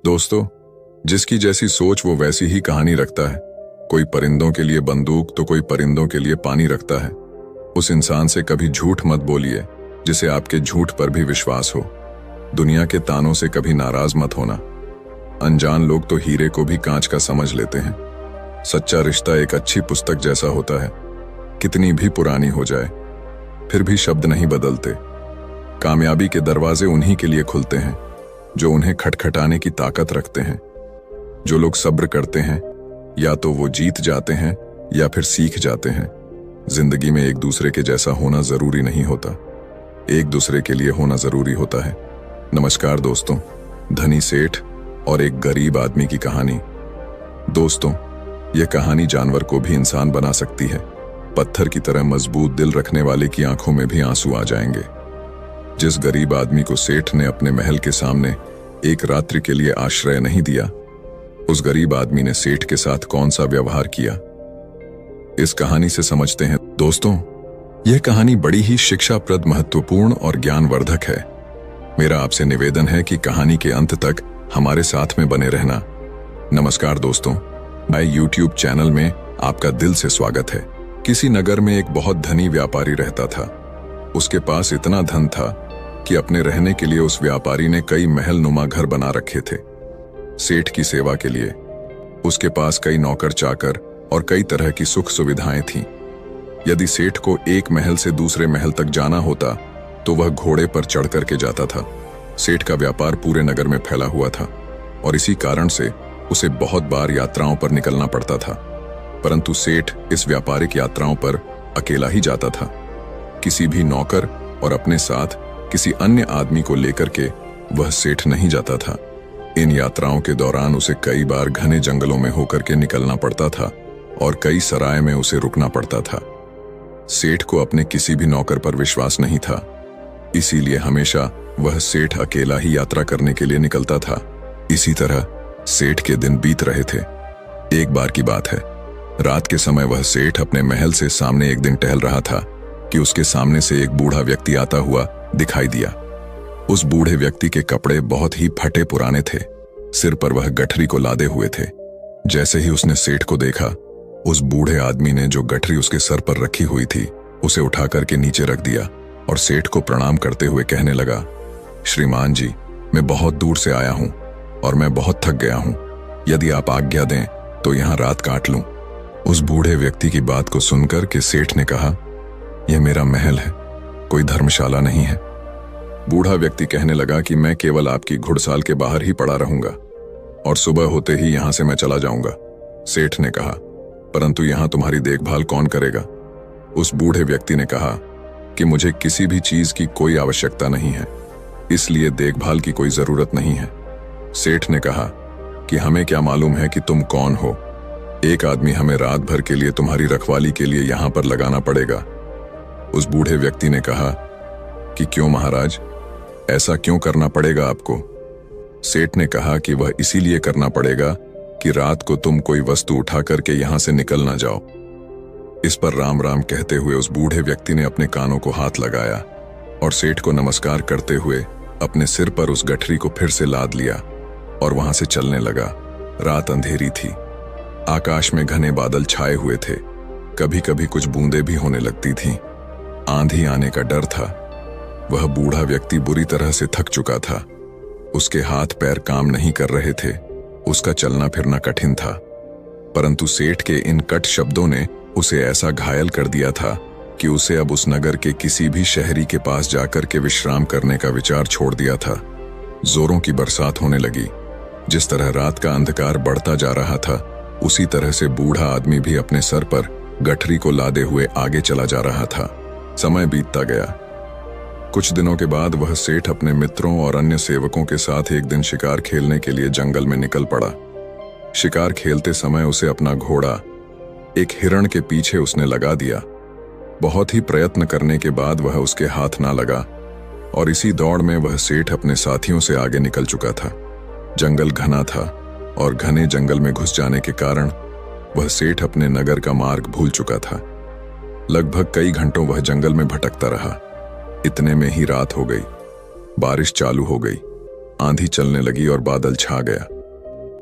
दोस्तों, जिसकी जैसी सोच वो वैसी ही कहानी रखता है। कोई परिंदों के लिए बंदूक तो कोई परिंदों के लिए पानी रखता है। उस इंसान से कभी झूठ मत बोलिए जिसे आपके झूठ पर भी विश्वास हो। दुनिया के तानों से कभी नाराज मत होना। अनजान लोग तो हीरे को भी कांच का समझ लेते हैं। सच्चा रिश्ता एक अच्छी पुस्तक जैसा होता है, कितनी भी पुरानी हो जाए फिर भी शब्द नहीं बदलते। कामयाबी के दरवाजे उन्हीं के लिए खुलते हैं जो उन्हें खटखटाने की ताकत रखते हैं। जो लोग सब्र करते हैं या तो वो जीत जाते हैं या फिर सीख जाते हैं। जिंदगी में एक दूसरे के जैसा होना जरूरी नहीं होता, एक दूसरे के लिए होना जरूरी होता है। नमस्कार दोस्तों, धनी सेठ और एक गरीब आदमी की कहानी। दोस्तों, यह कहानी जानवर को भी इंसान बना सकती है। पत्थर की तरह मजबूत दिल रखने वाले की आंखों में भी आंसू आ जाएंगे। जिस गरीब आदमी को सेठ ने अपने महल के सामने एक रात्रि के लिए आश्रय नहीं दिया, उस गरीब आदमी ने सेठ के साथ कौन सा व्यवहार किया, इस कहानी से समझते हैं। दोस्तों, यह कहानी बड़ी ही शिक्षाप्रद, महत्वपूर्ण और ज्ञानवर्धक है। मेरा आपसे निवेदन है कि कहानी के अंत तक हमारे साथ में बने रहना। नमस्कार दोस्तों, मैं YouTube चैनल में आपका दिल से स्वागत है। किसी नगर में एक बहुत धनी व्यापारी रहता था। उसके पास इतना धन था कि अपने रहने के लिए उस व्यापारी ने कई महल नुमा घर बना रखे थे। सेठ की सेवा के लिए उसके पास कई नौकर चाकर और कई तरह की सुख सुविधाएं थीं। यदि सेठ को एक महल से दूसरे महल तक जाना होता तो वह घोड़े पर चढ़ करके जाता था। सेठ का व्यापार पूरे नगर में फैला हुआ था और इसी कारण से उसे बहुत बार यात्राओं पर निकलना पड़ता था। परंतु सेठ इस व्यापारिक यात्राओं पर अकेला ही जाता था। किसी भी नौकर और अपने साथ किसी अन्य आदमी को लेकर के वह सेठ नहीं जाता था। इन यात्राओं के दौरान उसे कई बार घने जंगलों में होकर के निकलना पड़ता था और कई सराय में उसे रुकना पड़ता था। सेठ को अपने किसी भी नौकर पर विश्वास नहीं था, इसीलिए हमेशा वह सेठ अकेला ही यात्रा करने के लिए निकलता था। इसी तरह सेठ के दिन बीत रहे थे। एक बार की बात है, रात के समय वह सेठ अपने महल से सामने एक दिन टहल रहा था कि उसके सामने से एक बूढ़ा व्यक्ति आता हुआ दिखाई दिया। उस बूढ़े व्यक्ति के कपड़े बहुत ही फटे पुराने थे। सिर पर वह गठरी को लादे हुए थे। जैसे ही उसने सेठ को देखा, उस बूढ़े आदमी ने जो गठरी उसके सर पर रखी हुई थी उसे उठा करके नीचे रख दिया और सेठ को प्रणाम करते हुए कहने लगा, श्रीमान जी, मैं बहुत दूर से आया हूं और मैं बहुत थक गया हूं। यदि आप आज्ञा दें तो यहां रात काट लूं। उस बूढ़े व्यक्ति की बात को सुनकर के सेठ ने कहा, यह मेरा महल है, कोई धर्मशाला नहीं है। बूढ़ा व्यक्ति कहने लगा कि मैं केवल आपकी घुड़साल के बाहर ही पड़ा रहूंगा और सुबह होते ही यहां से मैं चला जाऊंगा। सेठ ने कहा, परंतु यहां तुम्हारी देखभाल कौन करेगा? उस बूढ़े व्यक्ति ने कहा कि मुझे किसी भी चीज की कोई आवश्यकता नहीं है, इसलिए देखभाल की कोई जरूरत नहीं है। सेठ ने कहा कि हमें क्या मालूम है कि तुम कौन हो? एक आदमी हमें रात भर के लिए तुम्हारी रखवाली के लिए यहां पर लगाना पड़ेगा। उस बूढ़े व्यक्ति ने कहा कि क्यों महाराज, ऐसा क्यों करना पड़ेगा आपको? सेठ ने कहा कि वह इसीलिए करना पड़ेगा कि रात को तुम कोई वस्तु उठा करके यहां से निकल ना जाओ। इस पर राम राम कहते हुए उस बूढ़े व्यक्ति ने अपने कानों को हाथ लगाया और सेठ को नमस्कार करते हुए अपने सिर पर उस गठरी को फिर से लाद लिया और वहां से चलने लगा। रात अंधेरी थी, आकाश में घने बादल छाए हुए थे, कभी कभी कुछ बूंदें भी होने लगती थीं। आंधी आने का डर था। वह बूढ़ा व्यक्ति बुरी तरह से थक चुका था। उसके हाथ पैर काम नहीं कर रहे थे, उसका चलना फिरना कठिन था। परंतु सेठ के इन कट शब्दों ने उसे ऐसा घायल कर दिया था कि उसे अब उस नगर के किसी भी शहरी के पास जाकर के विश्राम करने का विचार छोड़ दिया था। जोरों की बरसात होने लगी। जिस तरह रात का अंधकार बढ़ता जा रहा था, उसी तरह से बूढ़ा आदमी भी अपने सर पर गठरी को लादे हुए आगे चला जा रहा था। समय बीतता गया। कुछ दिनों के बाद वह सेठ अपने मित्रों और अन्य सेवकों के साथ एक दिन शिकार खेलने के लिए जंगल में निकल पड़ा। शिकार खेलते समय उसे अपना घोड़ा एक हिरण के पीछे उसने लगा दिया। बहुत ही प्रयत्न करने के बाद वह उसके हाथ ना लगा और इसी दौड़ में वह सेठ अपने साथियों से आगे निकल चुका था। जंगल घना था और घने जंगल में घुस जाने के कारण वह सेठ अपने नगर का मार्ग भूल चुका था। लगभग कई घंटों वह जंगल में भटकता रहा। इतने में ही रात हो गई। बारिश चालू हो गई। आंधी चलने लगी और बादल छा गया।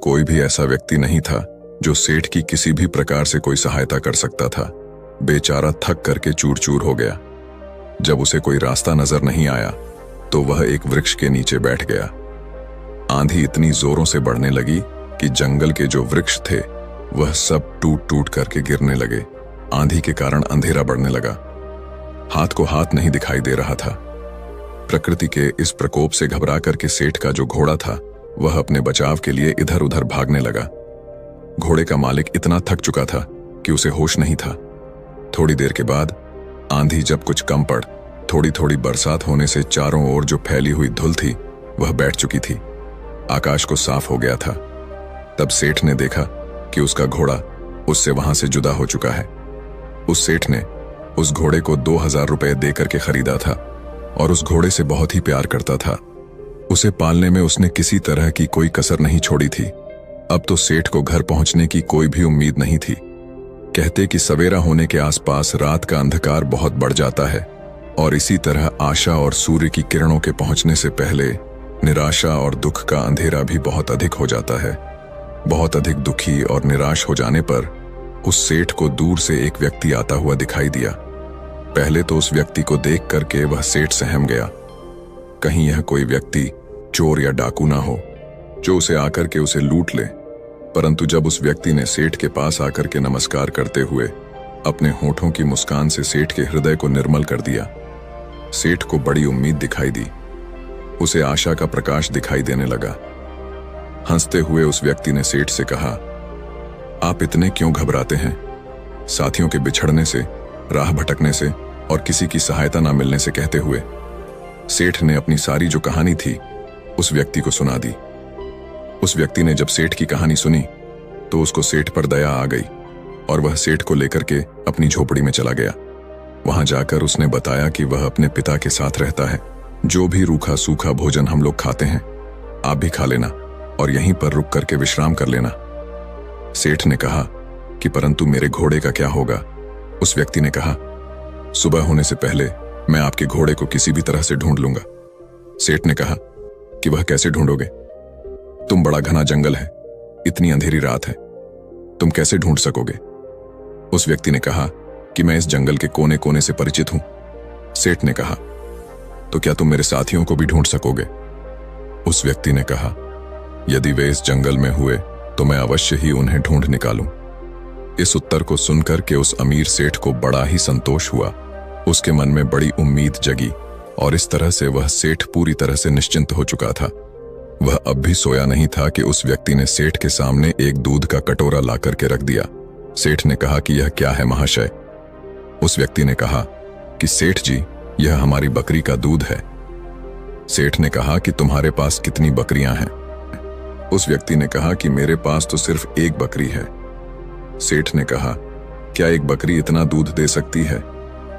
कोई भी ऐसा व्यक्ति नहीं था जो सेठ की किसी भी प्रकार से कोई सहायता कर सकता था। बेचारा थक करके चूर चूर हो गया। जब उसे कोई रास्ता नजर नहीं आया तो वह एक वृक्ष के नीचे बैठ गया। आंधी इतनी जोरों से बढ़ने लगी कि जंगल के जो वृक्ष थे वह सब टूट टूट करके गिरने लगे। आंधी के कारण अंधेरा बढ़ने लगा। हाथ को हाथ नहीं दिखाई दे रहा था। प्रकृति के इस प्रकोप से घबरा करके सेठ का जो घोड़ा था वह अपने बचाव के लिए इधर उधर भागने लगा। घोड़े का मालिक इतना थक चुका था कि उसे होश नहीं था। थोड़ी देर के बाद आंधी जब कुछ कम पड़, थोड़ी थोड़ी बरसात होने से चारों ओर जो फैली हुई धुल थी वह बैठ चुकी थी। आकाश को साफ हो गया था। तब सेठ ने देखा कि उसका घोड़ा उससे वहां से जुदा हो चुका है। उस सेठ ने उस घोड़े को 2000 रुपए देकर के खरीदा था और उस घोड़े से बहुत ही प्यार करता था। उसे पालने में उसने किसी तरह की कोई कसर नहीं छोड़ी थी। अब तो सेठ को घर पहुंचने की कोई भी उम्मीद नहीं थी। कहते कि सवेरा होने के आसपास रात का अंधकार बहुत बढ़ जाता है और इसी तरह आशा और सूर्य की किरणों के पहुंचने से पहले निराशा और दुख का अंधेरा भी बहुत अधिक हो जाता है। बहुत अधिक दुखी और निराश हो जाने पर उस सेठ को दूर से एक व्यक्ति आता हुआ दिखाई दिया। पहले तो उस व्यक्ति को देख करके वह सेठ सहम गया। कहीं यह कोई व्यक्ति चोर या डाकू ना हो जो उसे आकर के उसे लूट ले। परंतु जब उस व्यक्ति ने सेठ के पास आकर के नमस्कार करते हुए अपने होठों की मुस्कान से सेठ के हृदय को निर्मल कर दिया, सेठ को बड़ी उम्मीद दिखाई दी। उसे आशा का प्रकाश दिखाई देने लगा। हंसते हुए उस व्यक्ति ने सेठ से कहा, आप इतने क्यों घबराते हैं? साथियों के बिछड़ने से, राह भटकने से और किसी की सहायता ना मिलने से कहते हुए सेठ ने अपनी सारी जो कहानी थी उस व्यक्ति को सुना दी। उस व्यक्ति ने जब सेठ की कहानी सुनी तो उसको सेठ पर दया आ गई और वह सेठ को लेकर के अपनी झोपड़ी में चला गया। वहां जाकर उसने बताया कि वह अपने पिता के साथ रहता है। जो भी रूखा सूखा भोजन हम लोग खाते हैं आप भी खा लेना और यहीं पर रुक करके विश्राम कर लेना। सेठ ने कहा कि परंतु मेरे घोड़े का क्या होगा? उस व्यक्ति ने कहा, सुबह होने से पहले मैं आपके घोड़े को किसी भी तरह से ढूंढ लूंगा। सेठ ने कहा कि वह कैसे ढूंढोगे? तुम बड़ा घना जंगल है, इतनी अंधेरी रात है, तुम कैसे ढूंढ सकोगे? उस व्यक्ति ने कहा कि मैं इस जंगल के कोने कोने से परिचित हूं। सेठ ने कहा, तो क्या तुम मेरे साथियों को भी ढूंढ सकोगे? उस व्यक्ति ने कहा, यदि वे इस जंगल में हुए तो मैं अवश्य ही उन्हें ढूंढ निकालूं। इस उत्तर को सुनकर के उस अमीर सेठ को बड़ा ही संतोष हुआ। उसके मन में बड़ी उम्मीद जगी और इस तरह से वह सेठ पूरी तरह से निश्चिंत हो चुका था। वह अब भी सोया नहीं था कि उस व्यक्ति ने सेठ के सामने एक दूध का कटोरा ला करके रख दिया। सेठ ने कहा कि यह क्या है महाशय? उस व्यक्ति ने कहा कि सेठ जी, यह हमारी बकरी का दूध है। सेठ ने कहा कि तुम्हारे पास कितनी बकरियां हैं? उस व्यक्ति ने कहा कि मेरे पास तो सिर्फ एक बकरी है। सेठ ने कहा, क्या एक बकरी इतना दूध दे सकती है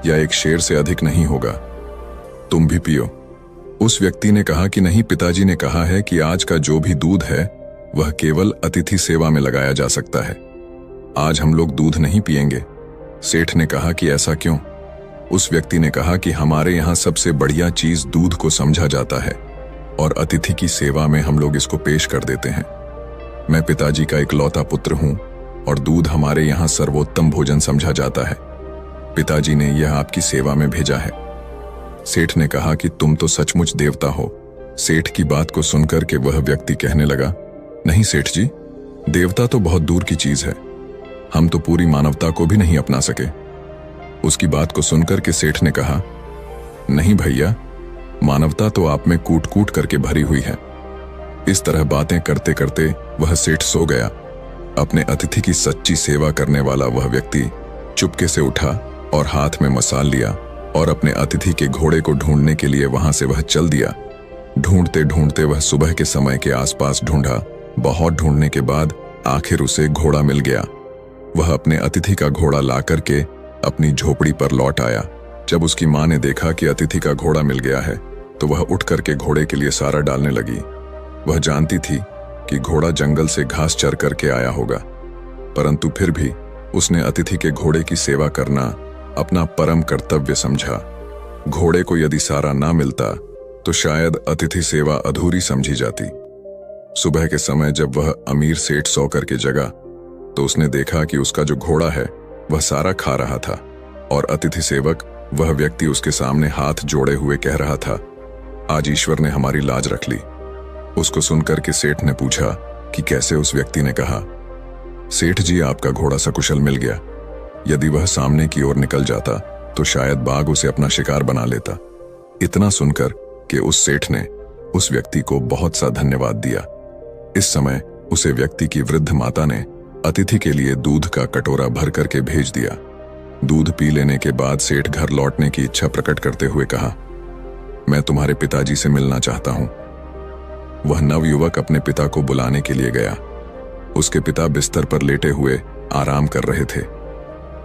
या एक शेर से अधिक नहीं होगा? तुम भी पियो। उस व्यक्ति ने कहा कि नहीं, पिताजी ने कहा है कि आज का जो भी दूध है वह केवल अतिथि सेवा में लगाया जा सकता है। आज हम लोग दूध नहीं पिएंगे। सेठ ने कहा कि ऐसा क्यों? उस व्यक्ति ने कहा कि हमारे यहाँ सबसे बढ़िया चीज दूध को समझा जाता है और अतिथि की सेवा में हम लोग इसको पेश कर देते हैं। मैं पिताजी का इकलौता पुत्र हूं और दूध हमारे यहाँ सर्वोत्तम भोजन समझा जाता है। पिताजी ने यह आपकी सेवा में भेजा है। सेठ ने कहा कि तुम तो सचमुच देवता हो। सेठ की बात को सुनकर के वह व्यक्ति कहने लगा, नहीं सेठ जी, देवता तो बहुत दूर की चीज है, हम तो पूरी मानवता को भी नहीं अपना सके। उसकी बात को सुनकर के सेठ ने कहा, नहीं भैया, मानवता तो आप में कूट कूट करके भरी हुई है। इस तरह बातें करते करते वह सेठ सो गया। अपने अतिथि की सच्ची सेवा करने वाला वह व्यक्ति चुपके से उठा और हाथ में मसाल लिया और अपने अतिथि के घोड़े को ढूंढने के लिए वहां से वह चल दिया। ढूंढते ढूंढते वह सुबह के समय के आसपास ढूंढा। बहुत ढूंढने के बाद आखिर उसे घोड़ा मिल गया। वह अपने अतिथि का घोड़ा ला करके अपनी झोपड़ी पर लौट आया। जब उसकी मां ने देखा कि अतिथि का घोड़ा मिल गया है तो वह उठ करके घोड़े के लिए सारा डालने लगी। वह जानती थी कि घोड़ा जंगल से घास चर करके आया होगा, परंतु फिर भी उसने अतिथि के घोड़े की सेवा करना अपना परम कर्तव्य समझा। घोड़े को यदि सारा ना मिलता तो शायद अतिथि सेवा अधूरी समझी जाती। सुबह के समय जब वह अमीर सेठ सो करके जगा तो उसने देखा कि उसका जो घोड़ा है वह सारा खा रहा था और अतिथि सेवक, वह व्यक्ति उसके सामने हाथ जोड़े हुए कह रहा था, आज ईश्वर ने हमारी लाज रख ली। उसको सुनकर के सेठ ने पूछा कि कैसे। उस व्यक्ति ने कहा, सेठ जी, आपका घोड़ा सकुशल मिल गया। यदि वह सामने की ओर निकल जाता तो शायद बाघ उसे अपना शिकार बना लेता। इतना सुनकर कि उस सेठ ने उस व्यक्ति को बहुत सा धन्यवाद दिया। इस समय उसे व्यक्ति की वृद्ध माता ने अतिथि के लिए दूध का कटोरा भर करके भेज दिया। दूध पी लेने के बाद सेठ घर लौटने की इच्छा प्रकट करते हुए कहा, मैं तुम्हारे पिताजी से मिलना चाहता हूं। वह नवयुवक अपने पिता को बुलाने के लिए गया। उसके पिता बिस्तर पर लेटे हुए आराम कर रहे थे।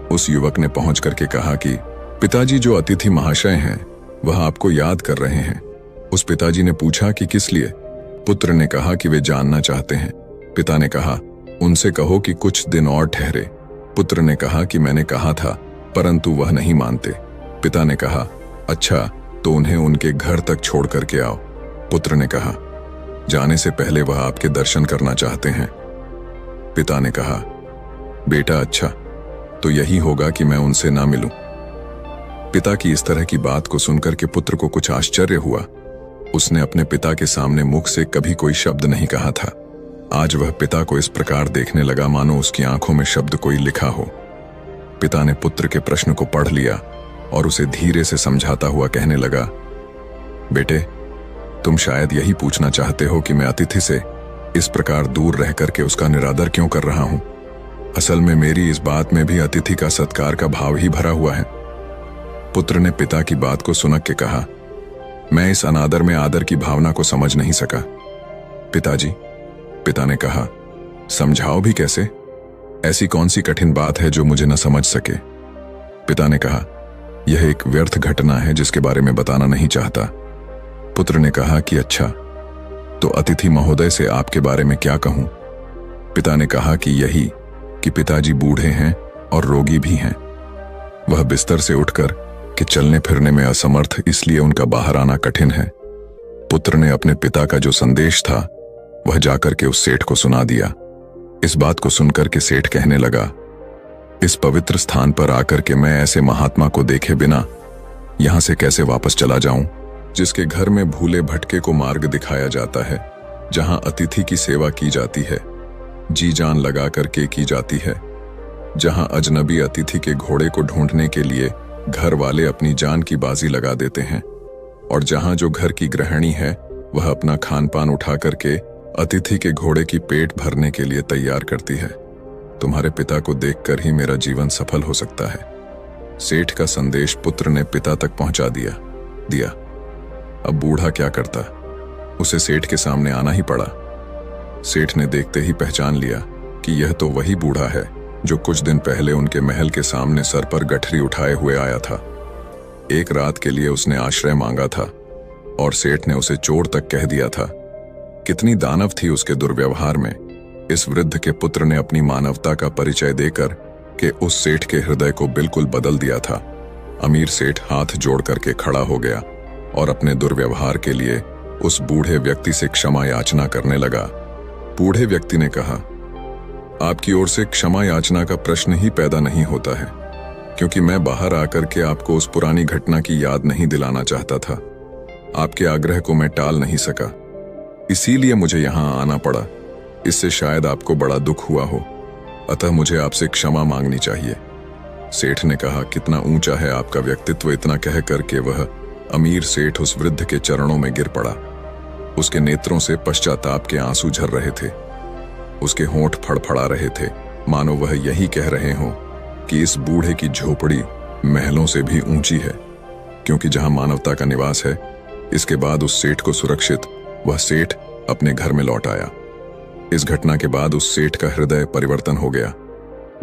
उस युवक ने पहुंच करके कहा कि पिताजी, जो अतिथि महाशय हैं वह आपको याद कर रहे हैं। उस पिताजी ने पूछा कि किस लिए? पुत्र ने कहा कि वे जानना चाहते हैं। पिता ने कहा, उनसे कहो कि कुछ दिन और ठहरे। पुत्र ने कहा कि मैंने कहा था, परंतु वह नहीं मानते। पिता ने कहा, अच्छा, तो उन्हें उनके घर तक छोड़ करके आओ। पुत्र ने कहा, जाने से पहले वह आपके दर्शन करना चाहते हैं। पिता ने कहा, बेटा, अच्छा, तो यही होगा कि मैं उनसे ना मिलूं। पिता की इस तरह की बात को सुनकर के पुत्र को कुछ आश्चर्य हुआ। उसने अपने पिता के सामने मुख से कभी कोई शब्द नहीं कहा था। आज वह पिता को इस प्रकार देखने लगा मानो उसकी आंखों में शब्द कोई लिखा हो। पिता ने पुत्र के प्रश्न को पढ़ लिया और उसे धीरे से समझाता हुआ कहने लगा, बेटे, तुम शायद यही पूछना चाहते हो कि मैं अतिथि से इस प्रकार दूर रह करके उसका निरादर क्यों कर रहा हूं। असल में मेरी इस बात में भी अतिथि का सत्कार का भाव ही भरा हुआ है। पुत्र ने पिता की बात को सुनक के कहा, मैं इस अनादर में आदर की भावना को समझ नहीं सका। पिताजी, पिता ने कहा, समझाओ भी कैसे? ऐसी कौन सी कठिन बात है जो मुझे न समझ सके? पिता ने कहा, यह एक व्यर्थ घटना है जिसके बारे में बताना नहीं चाहता। पुत्र ने कहा कि अच्छा, तो अतिथि महोदय से आपके बारे में क्या कहूं? पिता ने कहा कि यही कि पिताजी बूढ़े हैं और रोगी भी हैं। वह बिस्तर से उठकर कि चलने फिरने में असमर्थ, इसलिए उनका बाहर आना कठिन है। पुत्र ने अपने पिता का जो संदेश था वह जाकर के उस सेठ को सुना दिया। इस बात को सुनकर के सेठ कहने लगा, इस पवित्र स्थान पर आकर के मैं ऐसे महात्मा को देखे बिना यहां से कैसे वापस चला जाऊं, जिसके घर में भूले भटके को मार्ग दिखाया जाता है, जहां अतिथि की सेवा की जाती है, जी जान लगा करके की जाती है, जहां अजनबी अतिथि के घोड़े को ढूंढने के लिए घर वाले अपनी जान की बाजी लगा देते हैं, और जहां जो घर की गृहिणी है वह अपना खान पान उठा करके अतिथि के घोड़े की पेट भरने के लिए तैयार करती है। तुम्हारे पिता को देखकर ही मेरा जीवन सफल हो सकता है। सेठ का संदेश पुत्र ने पिता तक पहुंचा दिया। अब बूढ़ा क्या करता, उसे सेठ के सामने आना ही पड़ा। सेठ ने देखते ही पहचान लिया कि यह तो वही बूढ़ा है जो कुछ दिन पहले उनके महल के सामने सर पर गठरी उठाए हुए आया था। एक रात के लिए उसने आश्रय मांगा था और सेठ ने उसे चोर तक कह दिया था। कितनी दानव थी उसके दुर्व्यवहार में। इस वृद्ध के पुत्र ने अपनी मानवता का परिचय देकर के उस सेठ के हृदय को बिल्कुल बदल दिया था। अमीर सेठ हाथ जोड़ करके खड़ा हो गया और अपने दुर्व्यवहार के लिए उस बूढ़े व्यक्ति से क्षमा याचना करने लगा। बूढ़े व्यक्ति ने कहा, आपकी ओर से क्षमा याचना का प्रश्न ही पैदा नहीं होता है, क्योंकि मैं बाहर आकर के आपको उस पुरानी घटना की याद नहीं दिलाना चाहता था। आपके आग्रह को मैं टाल नहीं सका, इसीलिए मुझे यहां आना पड़ा। इससे शायद आपको बड़ा दुख हुआ हो, अतः मुझे आपसे क्षमा मांगनी चाहिए। सेठ ने कहा, कितना ऊंचा है आपका व्यक्तित्व। इतना कह करके वह अमीर सेठ उस वृद्ध के चरणों में गिर पड़ा। उसके नेत्रों से पश्चाताप के आंसू झर रहे थे। उसके होंठ फड़फड़ा रहे थे, मानो वह यही कह रहे हों कि इस बूढ़े की झोपड़ी महलों से भी ऊंची है, क्योंकि जहां मानवता का निवास है। इसके बाद उस सेठ को सुरक्षित वह सेठ अपने घर में लौट आया। इस घटना के बाद उस सेठ का हृदय परिवर्तन हो गया।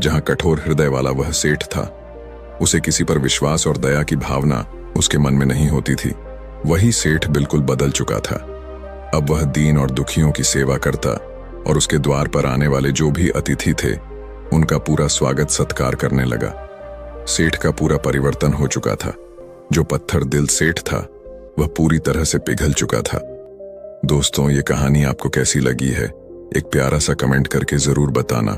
जहां कठोर हृदय वाला वह सेठ था, उसे किसी पर विश्वास और दया की भावना उसके मन में नहीं होती थी। वही सेठ बिल्कुल बदल चुका था। अब वह दीन और दुखियों की सेवा करता और उसके द्वार पर आने वाले जो भी अतिथि थे उनका पूरा स्वागत सत्कार करने लगा। सेठ का पूरा परिवर्तन हो चुका था। जो पत्थर दिल सेठ था वह पूरी तरह से पिघल चुका था। दोस्तों, ये कहानी आपको कैसी लगी है, एक प्यारा सा कमेंट करके जरूर बताना।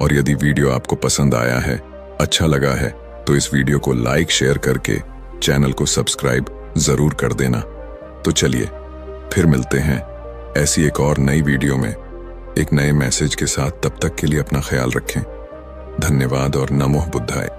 और यदि वीडियो आपको पसंद आया है, अच्छा लगा है, तो इस वीडियो को लाइक शेयर करके चैनल को सब्सक्राइब जरूर कर देना। तो चलिए फिर मिलते हैं ऐसी एक और नई वीडियो में एक नए मैसेज के साथ। तब तक के लिए अपना ख्याल रखें। धन्यवाद और नमो बुद्धाय।